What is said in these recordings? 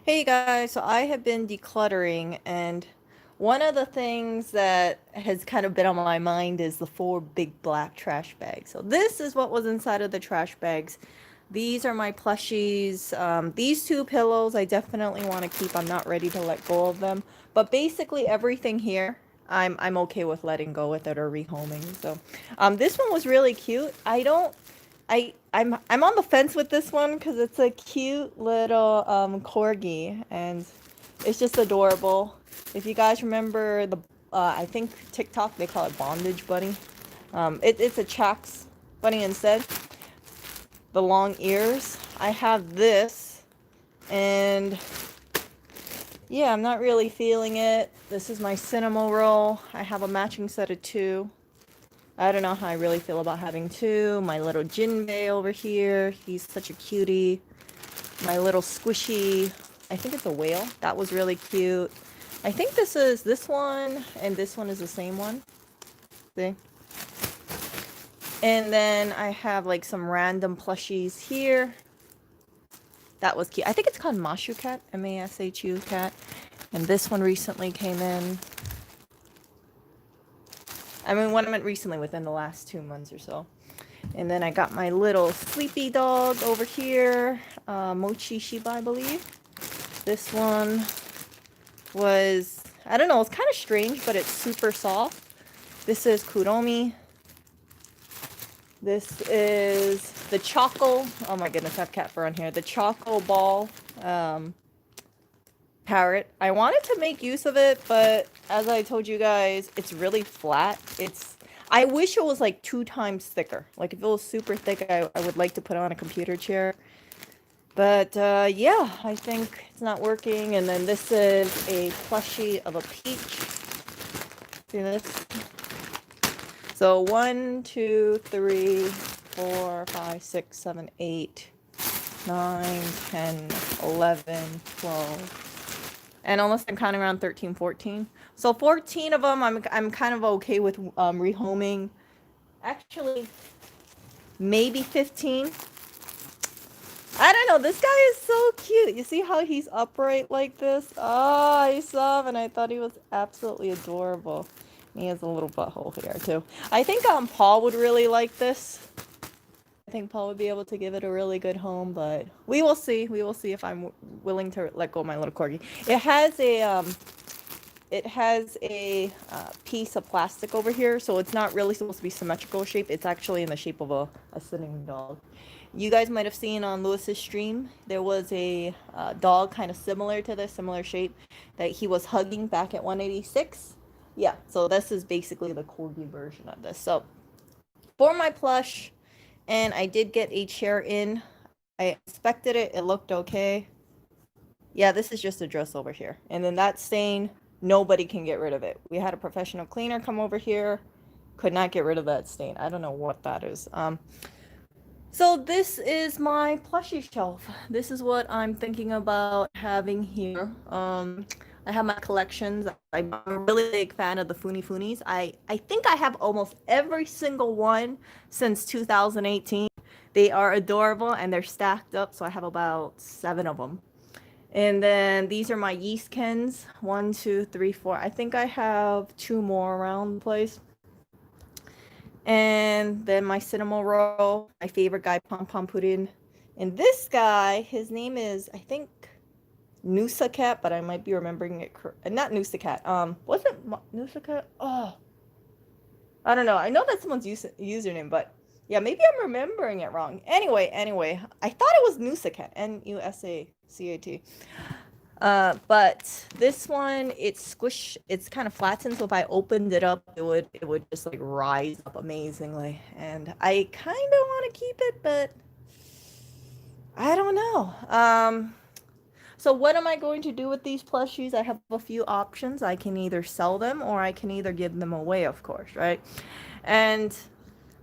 Hey guys, so I have been decluttering, and one of the things that has kind of been on my mind is the four big black trash bags. So this is what was inside of the trash bags. These are my plushies. These two pillows I definitely want to keep. I'm not ready to let go of them. But basically everything here, I'm okay with letting go with it or rehoming. So this one was really cute. I'm on the fence with this one because it's a cute little corgi, and it's just adorable. If you guys remember I think TikTok, they call it bondage bunny. It's a Chax bunny instead. The long ears. I have this, and yeah, I'm not really feeling it. This is my cinema roll. I have a matching set of two. I don't know how I really feel about having two. My little Jinbei over here. He's such a cutie. My little squishy. I think it's a whale. That was really cute. I think this one and this one is the same one. See? And then I have like some random plushies here. That was cute. I think it's called Mashu cat. Mashu cat. And this one recently came in. I mean, when I meant recently, within the last 2 months or so. And then I got my little sleepy dog over here, Mochi Shiba, I believe. This one was, I don't know, it's kind of strange, but it's super soft. This is Kuromi. This is the Choco, oh my goodness, I have cat fur on here. The Choco Ball parrot. I wanted to make use of it, but as I told you guys, it's really flat. I wish it was like 2 times thicker. Like if it was super thick, I would like to put it on a computer chair. But yeah, I think it's not working. And then this is a plushie of a peach. See this? So 1, 2, 3, 4, 5, 6, 7, 8, 9, 10, 11, 12. And almost I'm counting around 13, 14. So 14 of them I'm kind of okay with rehoming. Actually, maybe 15. I don't know. This guy is so cute. You see how he's upright like this? Oh, I saw him and I thought he was absolutely adorable. He has a little butthole here too. I think Paul would really like this. I think Paul would be able to give it a really good home, but we will see. We will see if I'm willing to let go of my little corgi. It has a piece of plastic over here, so it's not really supposed to be symmetrical shape. It's actually in the shape of a sitting dog. You guys might have seen on Lewis's stream, there was a dog kind of similar to this, similar shape, that he was hugging back at 186. Yeah, so this is basically the corgi version of this. So for my plush, and I did get a chair in. I inspected it. It looked okay. Yeah, this is just a dress over here. And then that stain, nobody can get rid of it. We had a professional cleaner come over here, could not get rid of that stain. I don't know what that is. So this is my plushie shelf. This is what I'm thinking about having here. I have my collections. I'm a really big fan of the Funifunis. I think I have almost every single one since 2018. They are adorable and they're stacked up, so I have about 7 of them. And then these are my yeast cans. 1, 2, 3, 4. I think I have 2 more around the place. And then my cinema roll, my favorite guy, Pom Pom Puddin. And this guy, his name is, I think, Noosa Cat, but I might be remembering it not Noosa Cat. Was it Noosa Cat? Oh, I don't know. I know that's someone's username, but yeah, maybe I'm remembering it wrong. Anyway, I thought it was Noosa Cat, Nusacat. But this one, it's kind of flattened, so if I opened it up, it would just like rise up amazingly. And I kind of want to keep it, but I don't know. So what am I going to do with these plushies? I have a few options. I can either sell them or I can either give them away, of course, right? And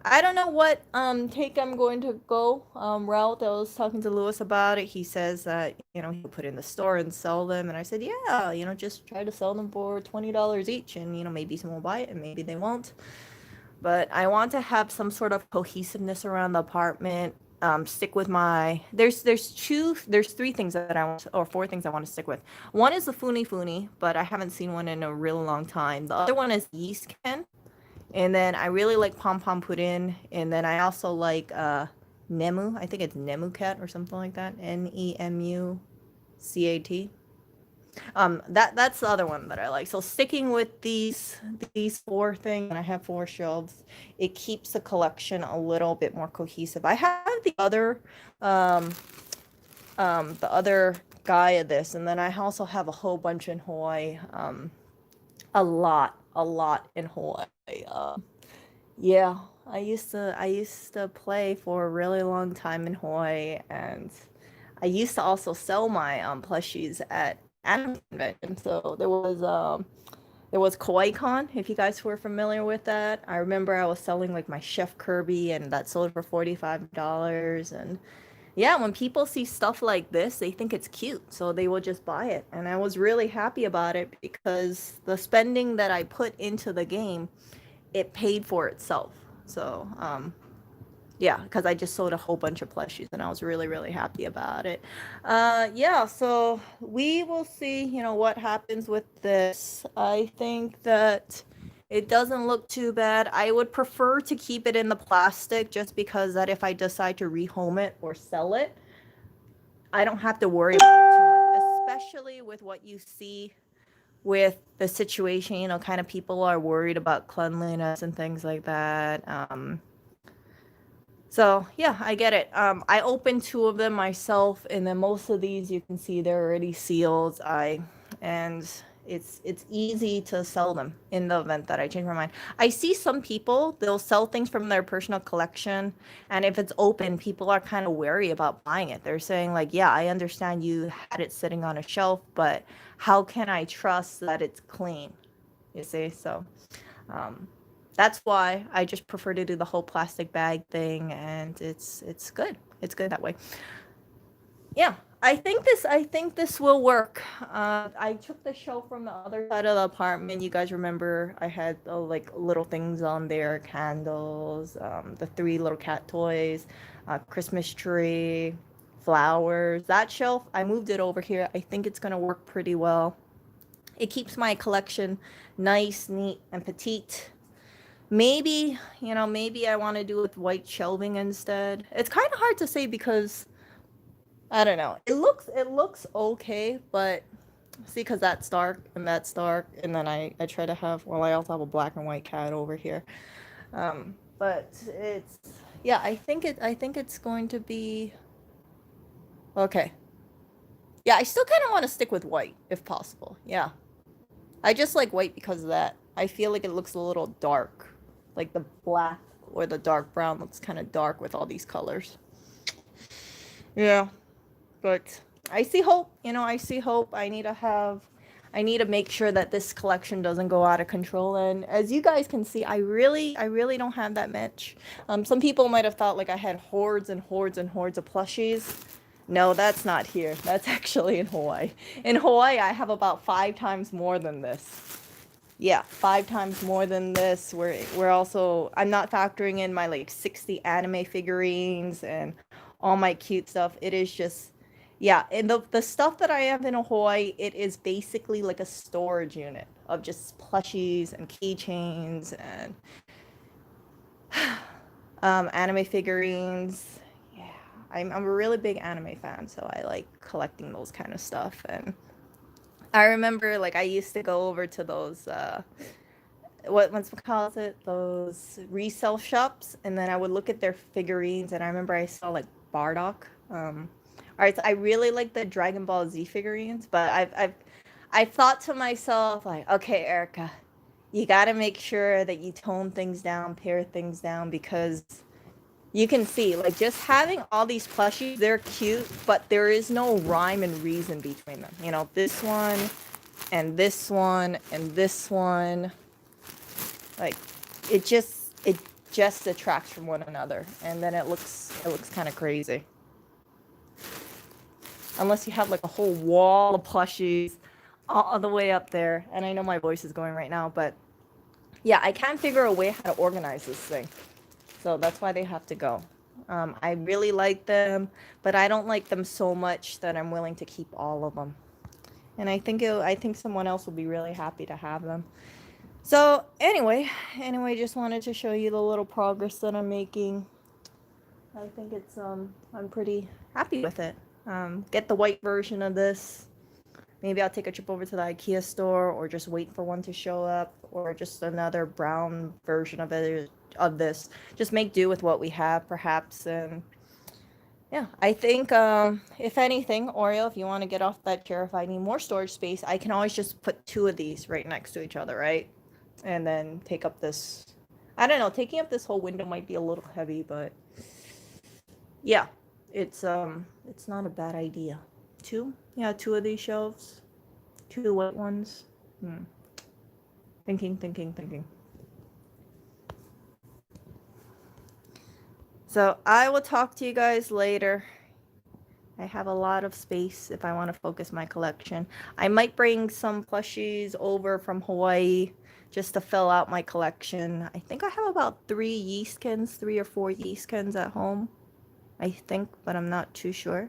I don't know what take I'm going to go route. I was talking to Lewis about it. He says that, he'll put in the store and sell them. And I said, yeah, just try to sell them for $20 each. And, maybe someone will buy it and maybe they won't. But I want to have some sort of cohesiveness around the apartment. stick with my, there's three things that I want, or four things I want to stick with. One is the Funi Funi, but I haven't seen one in a really long time. The other one is Yeast Ken. And then I really like Pom Pom Puddin. And then I also like Nemu. I think it's Nemu Cat or something like that. Nemucat. That's the other one that I like. So sticking with these four things, and I have four shelves, it keeps the collection a little bit more cohesive. I have um the other guy of this, and then I also have a whole bunch in Hawaii. A lot in Hawaii. Yeah, I used to play for a really long time in Hawaii, and I used to also sell my plushies at anime convention. So there was Kawaii Con, if you guys were familiar with that. I remember I was selling like my Chef Kirby, and that sold for $45. And yeah, when people see stuff like this, they think it's cute, so they will just buy it. And I was really happy about it because the spending that I put into the game, it paid for itself. So, yeah, because I just sold a whole bunch of plushies and I was really, really happy about it. Yeah, so we will see, what happens with this. I think that it doesn't look too bad. I would prefer to keep it in the plastic just because that if I decide to rehome it or sell it, I don't have to worry about it too much, especially with what you see with the situation, kind of people are worried about cleanliness and things like that. So yeah, I get it. I opened two of them myself, and then most of these you can see they're already sealed. And it's easy to sell them in the event that I change my mind. I see some people, they'll sell things from their personal collection, and if it's open, people are kind of wary about buying it. They're saying like, yeah, I understand you had it sitting on a shelf, but how can I trust that it's clean? You see, so um, that's why I just prefer to do the whole plastic bag thing, and it's good. It's good that way. Yeah, I think this will work. I took the show from the other side of the apartment. You guys remember I had like little things on there, candles, the three little cat toys, Christmas tree, flowers. That shelf, I moved it over here. I think it's gonna work pretty well. It keeps my collection nice, neat, and petite. Maybe I want to do it with white shelving instead. It's kind of hard to say because I don't know. It looks okay, but see, because that's dark, and then I try to have, well, I also have a black and white cat over here. But it's, yeah, I think it's going to be okay. Yeah, I still kind of want to stick with white if possible. Yeah. I just like white because of that. I feel like it looks a little dark. Like the black or the dark brown looks kind of dark with all these colors. Yeah, but I see hope. I see hope. I need to make sure that this collection doesn't go out of control. And as you guys can see, I really don't have that much. Some people might have thought like I had hordes and hordes and hordes of plushies. No, that's not here. That's actually in Hawaii. In Hawaii, I have about 5 times more than this. Yeah, 5 times more than this. I'm not factoring in my like 60 anime figurines and all my cute stuff. It is just, yeah, and the stuff that I have in Hawaii, it is basically like a storage unit of just plushies and keychains and anime figurines. Yeah, I'm a really big anime fan, so I like collecting those kind of stuff. And I remember like I used to go over to those what's calls it, those resale shops, and then I would look at their figurines, and I remember I saw like Bardock. All right, so I really like the Dragon Ball Z figurines, but I thought to myself like, okay, Erica, you got to make sure that you tone things down, pare things down, because you can see like just having all these plushies, they're cute, but there is no rhyme and reason between them. This one and this one and this one, like it just detracts from one another, and then it looks kind of crazy. Unless you have like a whole wall of plushies all the way up there. And I know my voice is going right now, but yeah, I can't figure a way how to organize this thing. So that's why they have to go. I really like them, but I don't like them so much that I'm willing to keep all of them. And I think someone else will be really happy to have them. So anyway, just wanted to show you the little progress that I'm making. I think it's I'm pretty happy with it. Get the white version of this. Maybe I'll take a trip over to the IKEA store, or just wait for one to show up, or just another brown version of it, of this. Just make do with what we have, perhaps. And yeah, I think if anything, Oreo, if you want to get off that chair, if I need more storage space, I can always just put two of these right next to each other, right? And then take up this. I don't know, taking up this whole window might be a little heavy, but yeah, it's not a bad idea. Two? Yeah, two of these shelves. Two white ones. Thinking. So I will talk to you guys later. I have a lot of space if I want to focus my collection. I might bring some plushies over from Hawaii just to fill out my collection. I think I have about 3 or 4 yeastkins at home. I think, but I'm not too sure.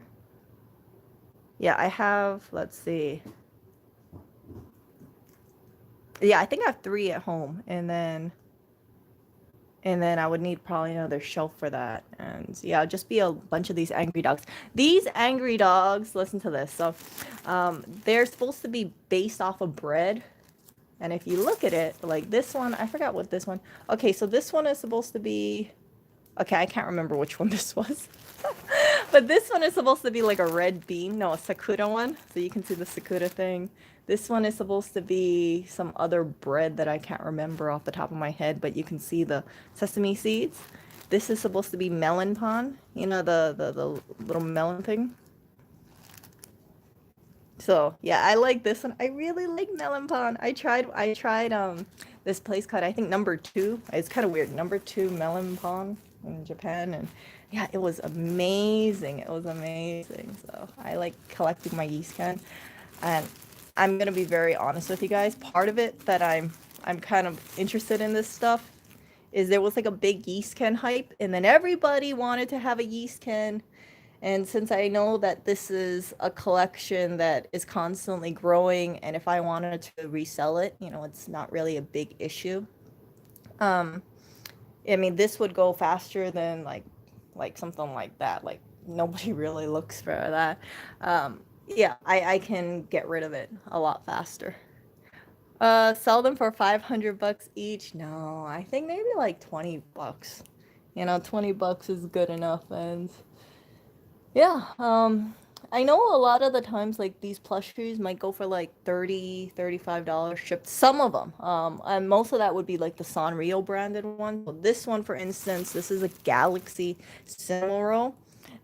Yeah, I have, let's see. Yeah, I think I have 3 at home, and then I would need probably another shelf for that. And yeah, it'll just be a bunch of these angry dogs. These angry dogs, listen to this. So they're supposed to be based off of bread. And if you look at it, like this one, I forgot what this one. Okay, so this one is supposed to be, okay, I can't remember which one this was. But this one is supposed to be like a red bean. No, a Sakura one. So you can see the Sakura thing. This one is supposed to be some other bread that I can't remember off the top of my head, but you can see the sesame seeds. This is supposed to be melon pan. You know, the little melon thing. So yeah, I like this one. I really like melon pan. I tried this place called, I think, number 2. It's kind of weird. Number 2 melon pan in Japan, and yeah, it was amazing. It was amazing. So I like collecting my yeast can. And I'm gonna be very honest with you guys. Part of it that I'm kind of interested in this stuff is there was like a big yeast can hype, and then everybody wanted to have a yeast can. And since I know that this is a collection that is constantly growing, and if I wanted to resell it, you know, it's not really a big issue. I mean, this would go faster than like something like that. Like nobody really looks for that. Yeah, I can get rid of it a lot faster. Sell them for 500 bucks each. No, I think maybe like 20 bucks. You know, 20 bucks is good enough. And yeah, I know a lot of the times like these plushies might go for like $35 shipped. Some of them. And most of that would be like the Sanrio branded one. So this one, for instance, this is a Galaxy Cinnamoroll.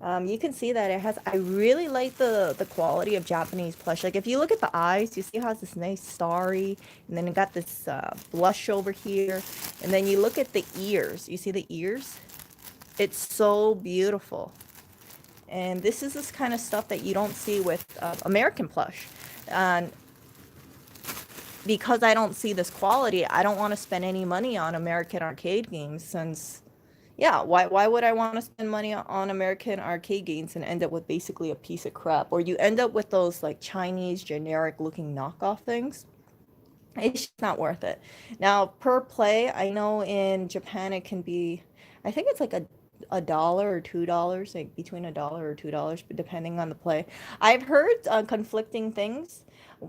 You can see that it has, I really like the quality of Japanese plush. Like if you look at the eyes, you see how it's this nice starry, and then it got this blush over here. And then you look at the ears. You see the ears? It's so beautiful. And this is this kind of stuff that you don't see with American plush. And because I don't see this quality, I don't want to spend any money on American arcade games, since, yeah, why would I want to spend money on American arcade games and end up with basically a piece of crap? Or you end up with those like Chinese generic looking knockoff things. It's just not worth it. Now, per play, I know in Japan it can be, I think it's like a dollar or $2, like between a dollar or $2, depending on the play. I've heard conflicting things.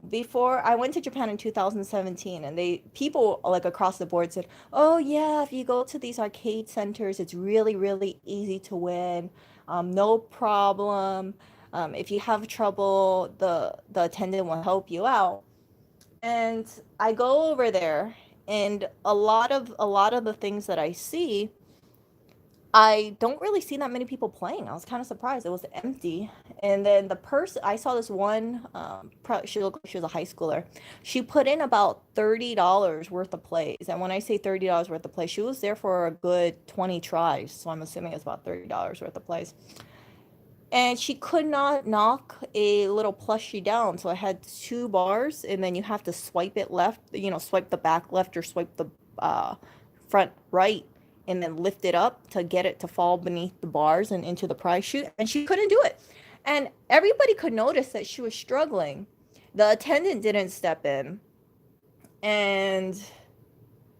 Before I went to Japan in 2017, and people like across the board said, "Oh yeah, if you go to these arcade centers, it's really really easy to win. No problem. If you have trouble, the attendant will help you out." And I go over there, and a lot of the things that I see, I don't really see that many people playing. I was kind of surprised. It was empty. And then the person, I saw this one, she looked like she was a high schooler. She put in about $30 worth of plays. And when I say $30 worth of plays, she was there for a good 20 tries. So I'm assuming it's about $30 worth of plays. And she could not knock a little plushie down. So I had 2 bars, and then you have to swipe it left, swipe the back left or swipe the front right. and then lift it up to get it to fall beneath the bars and into the prize chute, and she couldn't do it. And everybody could notice that she was struggling. The attendant didn't step in. And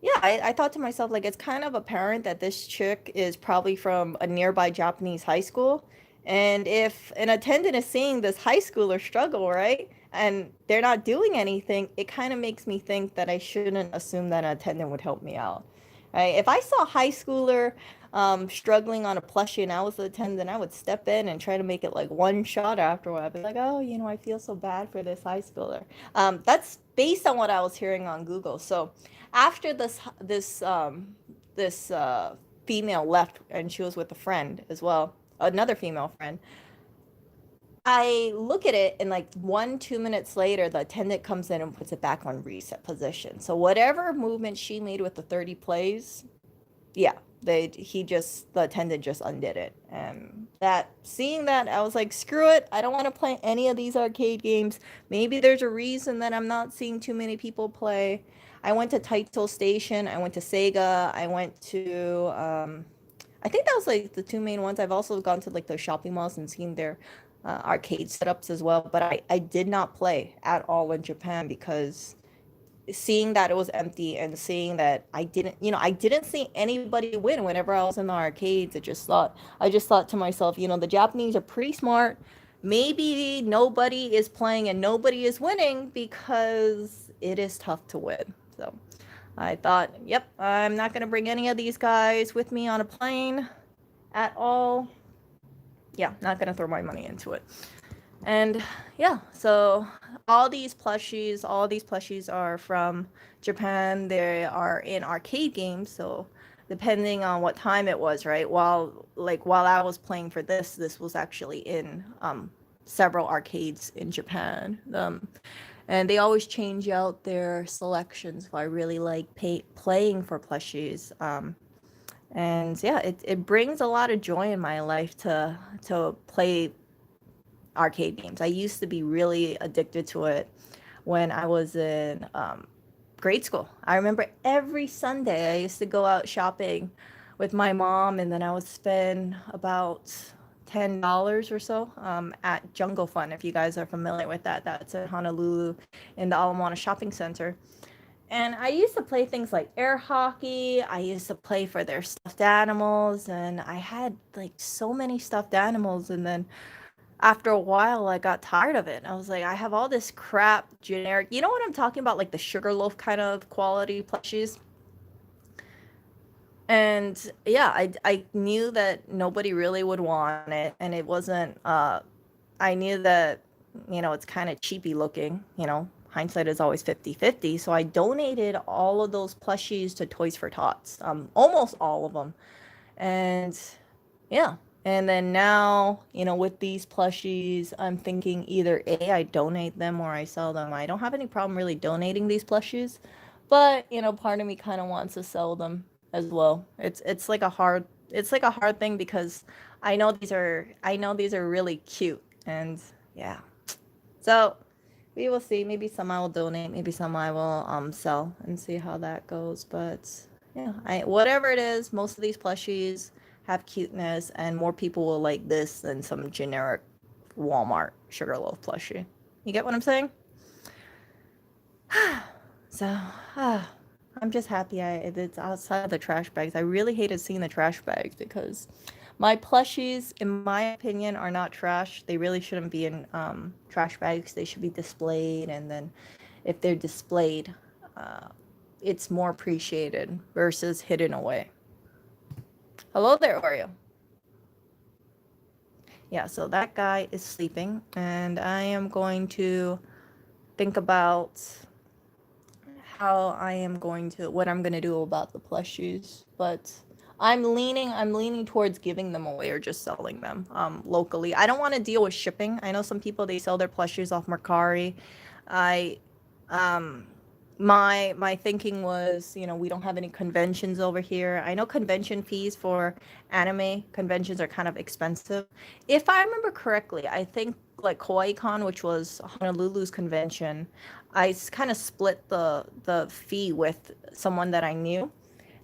yeah, I thought to myself, like, it's kind of apparent that this chick is probably from a nearby Japanese high school. And if an attendant is seeing this high schooler struggle, right, and they're not doing anything, it kind of makes me think that I shouldn't assume that an attendant would help me out. Right? If I saw a high schooler struggling on a plushie and I was the attendant, I would step in and try to make it like one shot afterward. I'd be like, oh, I feel so bad for this high schooler. That's based on what I was hearing on Google. So after this female left, and she was with a friend as well, another female friend, I look at it, and like 1-2 minutes later, the attendant comes in and puts it back on reset position. So whatever movement she made with the 30 plays, yeah, the attendant just undid it. And seeing that, I was like, screw it, I don't want to play any of these arcade games. Maybe there's a reason that I'm not seeing too many people play. I went to Taito Station, I went to Sega, I went to I think that was like the two main ones. I've also gone to like the shopping malls and seen their arcade setups as well, but I did not play at all in Japan, because seeing that it was empty and seeing that I didn't see anybody win whenever I was in the arcades. I just thought to myself, the Japanese are pretty smart. Maybe nobody is playing and nobody is winning because it is tough to win. So I thought, yep, I'm not going to bring any of these guys with me on a plane at all. Yeah, not going to throw my money into it. And yeah, so all these plushies are from Japan. They are in arcade games. So depending on what time it was, right? While I was playing for this was actually in several arcades in Japan. And they always change out their selections. So I really like playing for plushies. And yeah, it brings a lot of joy in my life to play arcade games. I used to be really addicted to it when I was in grade school. I remember every Sunday I used to go out shopping with my mom, and then I would spend about $10 or so at Jungle Fun. If you guys are familiar with that, that's in Honolulu in the Ala Moana Shopping Center. And I used to play things like air hockey. I used to play for their stuffed animals, and I had like so many stuffed animals. And then after a while, I got tired of it. I was like, I have all this crap generic. You know what I'm talking about? Like the Sugarloaf kind of quality plushies. And yeah, I knew that nobody really would want it. And it wasn't, I knew that, it's kind of cheapy looking, hindsight is always 50/50. So I donated all of those plushies to Toys for Tots, almost all of them. And yeah. And then now, with these plushies, I'm thinking either A, I donate them or I sell them. I don't have any problem really donating these plushies, but, part of me kind of wants to sell them as well. It's like a hard thing, because I know these are really cute, and yeah. So we will see. Maybe some I will donate, maybe some I will sell, and see how that goes. But yeah, whatever it is, most of these plushies have cuteness, and more people will like this than some generic Walmart Sugarloaf plushie. You get what I'm saying? So, I'm just happy it's outside of the trash bags. I really hated seeing the trash bags, because my plushies, in my opinion, are not trash. They really shouldn't be in trash bags. They should be displayed, and then if they're displayed, it's more appreciated versus hidden away. Hello there, Oreo. Yeah, so that guy is sleeping, and I am going to think about what I'm going to do about the plushies. But I'm leaning towards giving them away or just selling them locally. I don't want to deal with shipping. I know some people, they sell their plushies off Mercari. My thinking was, we don't have any conventions over here. I know convention fees for anime conventions are kind of expensive. If I remember correctly, I think like KawaiiCon, which was Honolulu's convention, I kind of split the fee with someone that I knew.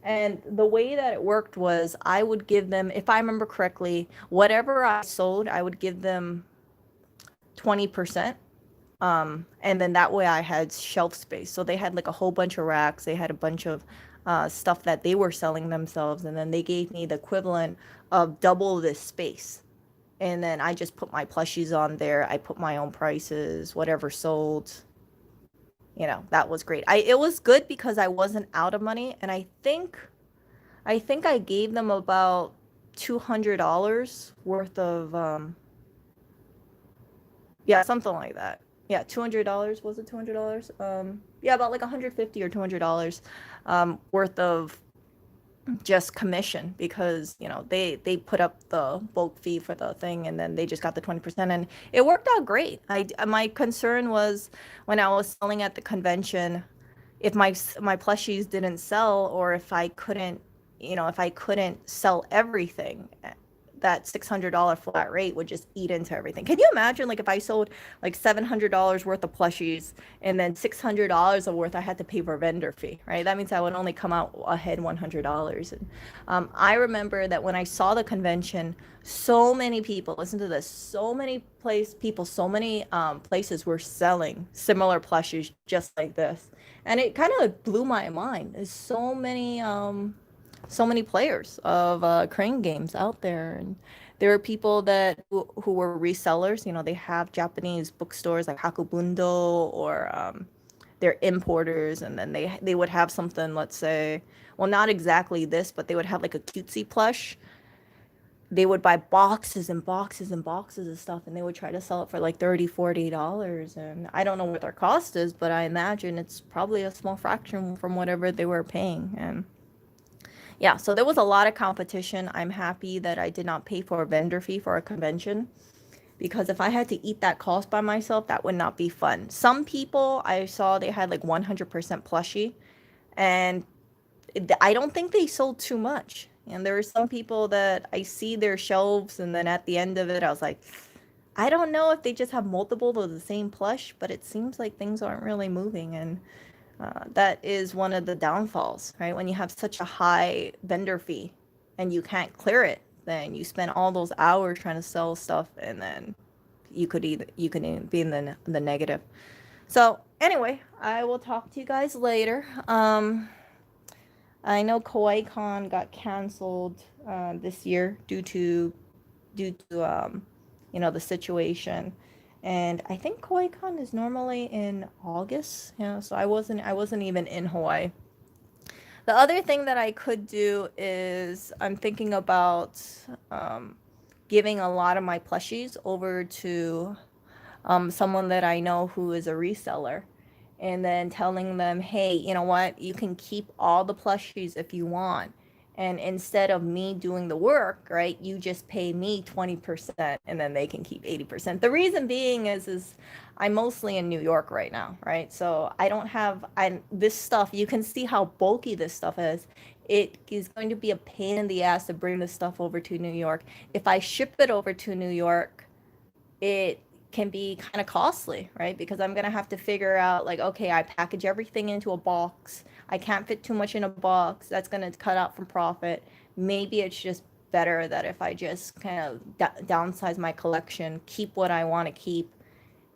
And the way that it worked was I would give them, if I remember correctly, whatever I sold, I would give them 20%. And then that way I had shelf space. So they had like a whole bunch of racks. They had a bunch of stuff that they were selling themselves. And then they gave me the equivalent of double this space. And then I just put my plushies on there. I put my own prices, whatever sold. You know, that was great. It was good because I wasn't out of money. And I think I gave them about $200 worth of yeah, something like that. Yeah, $200. Was it $200? Yeah, about like 150 or $200 worth of just commission because, you know, they put up the bulk fee for the thing and then they just got the 20% and it worked out great. My concern was when I was selling at the convention, if my plushies didn't sell or if I couldn't, you know, if I couldn't sell everything, that $600 flat rate would just eat into everything. Can you imagine like if I sold like $700 worth of plushies and then $600 of worth I had to pay for a vendor fee, right? That means I would only come out ahead $100. And I remember that when I saw the convention, so many people, listen to this, so many so many places were selling similar plushies just like this. And it kind of blew my mind. There's so many players of crane games out there, and there are people who were resellers. You know, they have Japanese bookstores like Hakubundo, or they're importers, and then they would have something. Let's say, well, not exactly this, but they would have like a cutesy plush. They would buy boxes and boxes and boxes of stuff, and they would try to sell it for like $30, $40. And I don't know what their cost is, but I imagine it's probably a small fraction from whatever they were paying. And yeah, so there was a lot of competition. I'm happy that I did not pay for a vendor fee for a convention because if I had to eat that cost by myself, that would not be fun. Some people I saw they had like 100% plushie, and I don't think they sold too much. And there were some people that I see their shelves, and then at the end of it, I was like, I don't know if they just have multiple of the same plush, but it seems like things aren't really moving. And that is one of the downfalls, right? When you have such a high vendor fee and you can't clear it, then you spend all those hours trying to sell stuff, and then you could even be in the negative. So anyway, I will talk to you guys later. I know Kawaii Con got canceled this year due to you know, the situation. And I think Hawaii Con is normally in August. Yeah, so I wasn't even in Hawaii. The other thing that I could do is I'm thinking about giving a lot of my plushies over to someone that I know who is a reseller, and then telling them, hey, you know what, you can keep all the plushies if you want. And instead of me doing the work, right, you just pay me 20% and then they can keep 80%. The reason being is I'm mostly in New York right now, right? So I don't have this stuff. You can see how bulky this stuff is. It is going to be a pain in the ass to bring this stuff over to New York. If I ship it over to New York, it can be kind of costly, right? Because I'm gonna have to figure out like, okay, I package everything into a box. I can't fit too much in a box. That's gonna cut out from profit. Maybe it's just better that if I just kind of downsize my collection, keep what I want to keep,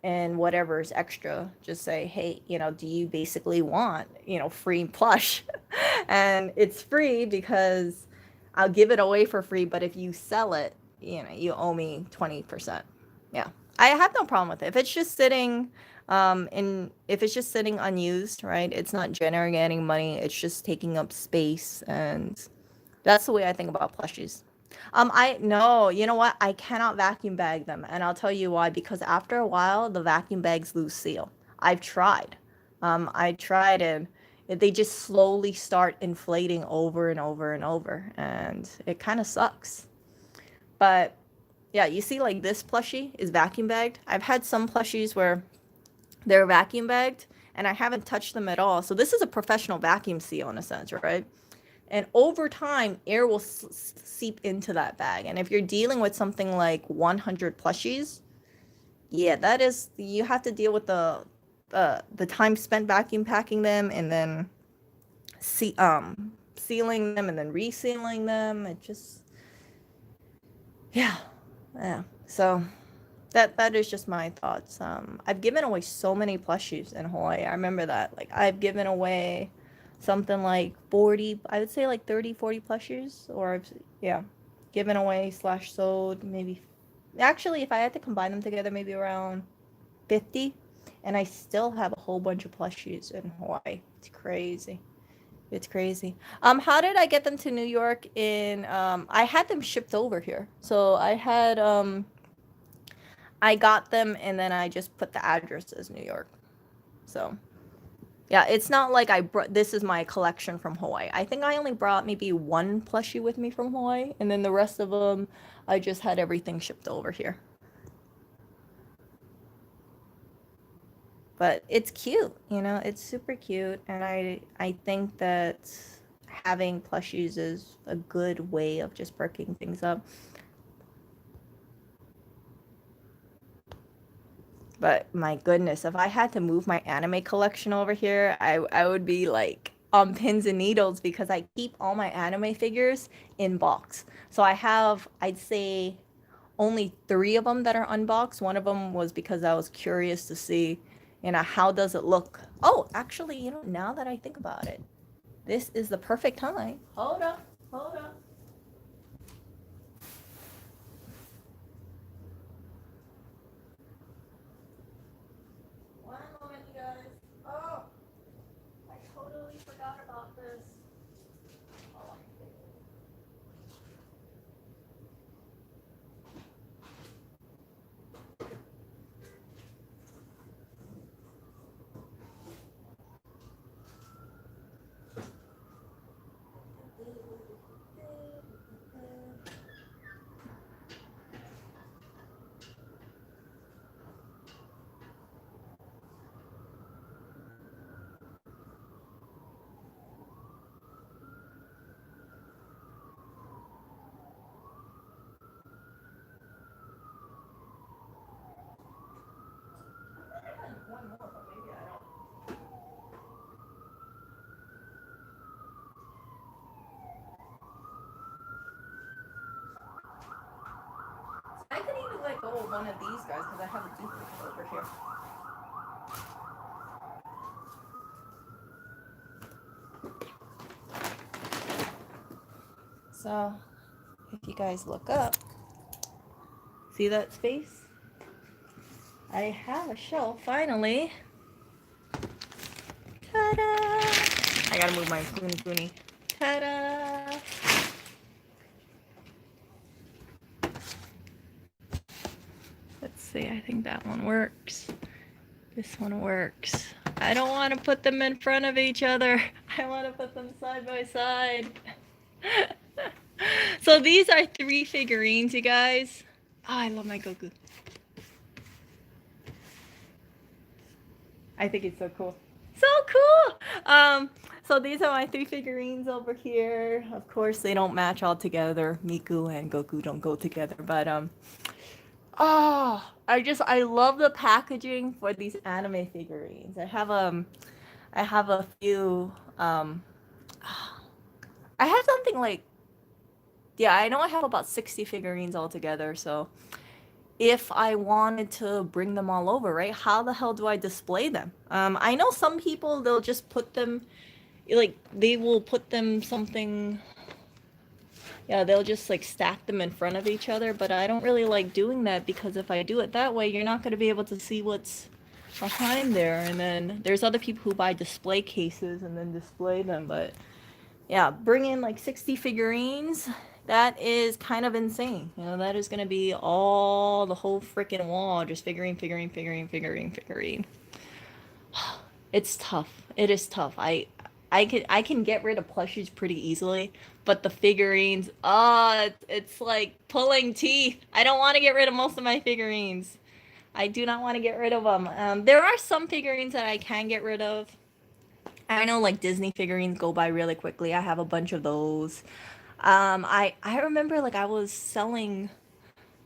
and whatever is extra, just say, hey, you know, do you basically want, you know, free plush? And it's free because I'll give it away for free, but if you sell it, you know, you owe me 20%. Yeah. I have no problem with it. If it's just sitting if it's just sitting unused, right? It's not generating money, it's just taking up space, and that's the way I think about plushies. I no, you know what? I cannot vacuum bag them, and I'll tell you why. Because after a while, the vacuum bags lose seal. I've tried. I tried, and they just slowly start inflating over and over and over, and it kind of sucks. But yeah, you see, like this plushie is vacuum bagged. I've had some plushies where they're vacuum bagged, and I haven't touched them at all. So this is a professional vacuum seal in a sense, right? And over time, air will seep into that bag. And if you're dealing with something like 100 plushies, yeah, that is, you have to deal with the time spent vacuum packing them, and then sealing them and then resealing them. It just, yeah, yeah. So that is just my thoughts. I've given away so many plushies in Hawaii. I remember that. Like I've given away something like 40, I would say like 30, 40 plushies, or yeah, given away slash sold maybe. Actually, if I had to combine them together, maybe around 50, and I still have a whole bunch of plushies in Hawaii. It's crazy. It's crazy. How did I get them to New York? I had them shipped over here. So I got them and then I just put the address as New York. So yeah, it's not like I brought, this is my collection from Hawaii. I think I only brought maybe one plushie with me from Hawaii, and then the rest of them, I just had everything shipped over here. But it's cute, you know, it's super cute, and I think that having plushies is a good way of just perking things up. But my goodness, if I had to move my anime collection over here, I would be like on pins and needles because I keep all my anime figures in box. So I have, I'd say, only 3 of them that are unboxed. One of them was because I was curious to see, you know, how does it look. Oh, actually, you know, now that I think about it, this is the perfect time. Hold up, hold up. One moment, you guys. Oh, I totally forgot about this. Oh, one more, but maybe I don't. I could even let go of one of these guys because I have a duplicate over here. So, if you guys look up, see that space? I have a shelf finally. Ta-da! I gotta move my Kuni. Ta-da! Let's see, I think that one works. This one works. I don't want to put them in front of each other. I want to put them side by side. So these are 3 figurines, you guys. Oh, I love my Goku. I think it's so cool. So cool. So these are my 3 figurines over here. Of course, they don't match all together. Miku and Goku don't go together, but oh, I love the packaging for these anime figurines. I have a few I have something like, yeah, I know I have about 60 figurines altogether, so if I wanted to bring them all over, right? How the hell do I display them? I know some people, they'll just put them, like, they will put them something, yeah, they'll just like stack them in front of each other, but I don't really like doing that because if I do it that way, you're not going to be able to see what's behind there. And then there's other people who buy display cases and then display them, but yeah, bring in like 60 figurines. That is kind of insane. You know, that is going to be all the whole freaking wall, just figurine. It's tough. It is tough. I can get rid of plushies pretty easily, but the figurines, it's like pulling teeth. I don't want to get rid of most of my figurines. I do not want to get rid of them. There are some figurines that I can get rid of. I know like Disney figurines go by really quickly. I have a bunch of those. I remember like I was selling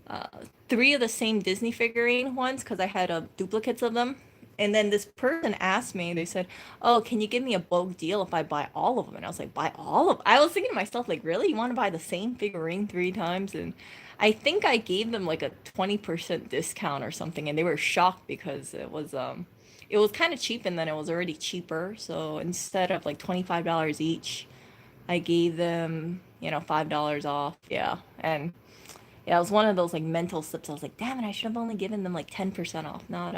uh 3 of the same Disney figurine ones because I had duplicates of them. And then this person asked me, they said, "Oh, can you give me a bulk deal if I buy all of them?" And I was like, "Buy all of them?" I was thinking to myself, like, really? You want to buy the same figurine 3 times? And I think I gave them like a 20% discount or something, and they were shocked because it was kind of cheap and then it was already cheaper. So instead of like $25 each, I gave them, $5 off. Yeah. And yeah, it was one of those like mental slips. I was like, damn it, I should have only given them like 10% off, not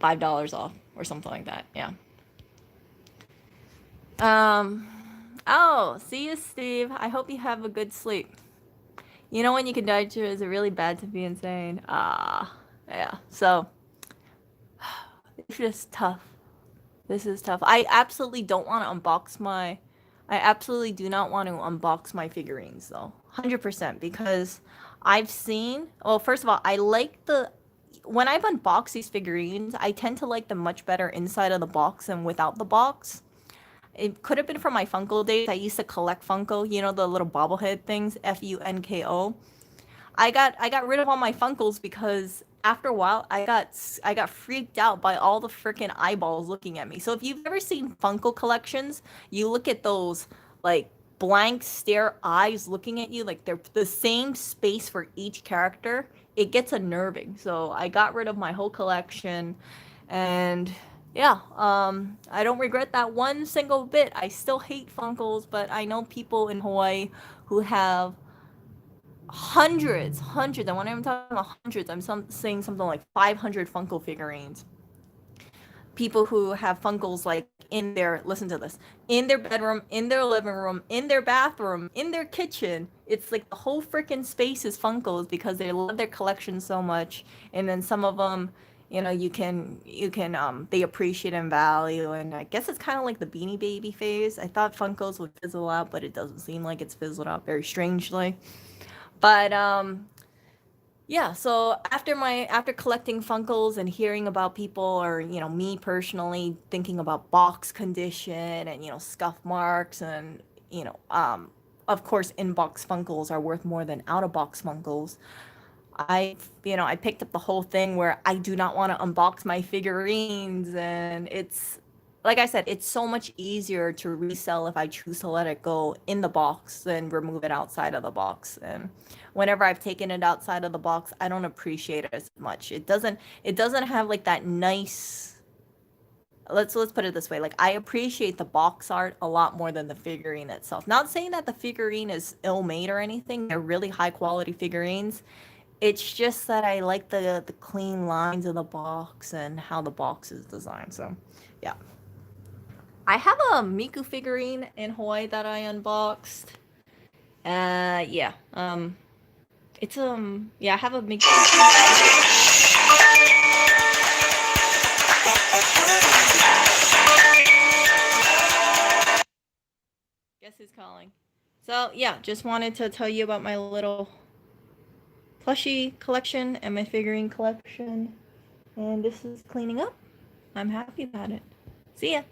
$5 off or something like that. Yeah. Um. Oh, see you, Steve. I hope you have a good sleep. You know when you can die to is it really bad to be insane? Yeah. So it's just tough. This is tough. I absolutely don't want to unbox my. I absolutely do not want to unbox my figurines though. 100% because I've seen. Well, first of all, I like the. When I've unboxed these figurines, I tend to like them much better inside of the box than without the box. It could have been from my Funko days. I used to collect Funko, the little bobblehead things, Funko. I got rid of all my Funkos because after a while I got freaked out by all the freaking eyeballs looking at me. So if you've ever seen Funko collections, you look at those like blank stare eyes looking at you like they're the same space for each character. It gets unnerving. So I got rid of my whole collection and yeah, I don't regret that one single bit. I still hate Funkos, but I know people in Hawaii who have hundreds, and when I'm talking about hundreds, saying something like 500 Funko figurines. People who have Funkos like in their, listen to this, in their bedroom, in their living room, in their bathroom, in their kitchen. It's like the whole freaking space is Funkos because they love their collection so much. And then some of them, they appreciate and value. And I guess it's kind of like the Beanie Baby phase. I thought Funkos would fizzle out, but it doesn't seem like it's fizzled out very strangely. But yeah, so after collecting Funkles and hearing about people or me personally thinking about box condition and scuff marks and of course in-box Funkles are worth more than out-of-box Funkles. I picked up the whole thing where I do not want to unbox my figurines, and it's like I said, it's so much easier to resell if I choose to let it go in the box than remove it outside of the box. And whenever I've taken it outside of the box, I don't appreciate it as much. It doesn't have like that nice, let's put it this way, like I appreciate the box art a lot more than the figurine itself. Not saying that the figurine is ill made or anything. They're really high quality figurines. It's just that I like the clean lines of the box and how the box is designed. So, yeah. I have a Miku figurine in Hawaii that I unboxed. Yeah. Yeah, I have a Miku. Guess who's calling? So, yeah, just wanted to tell you about my little plushie collection and my figurine collection. And this is cleaning up. I'm happy about it. See ya.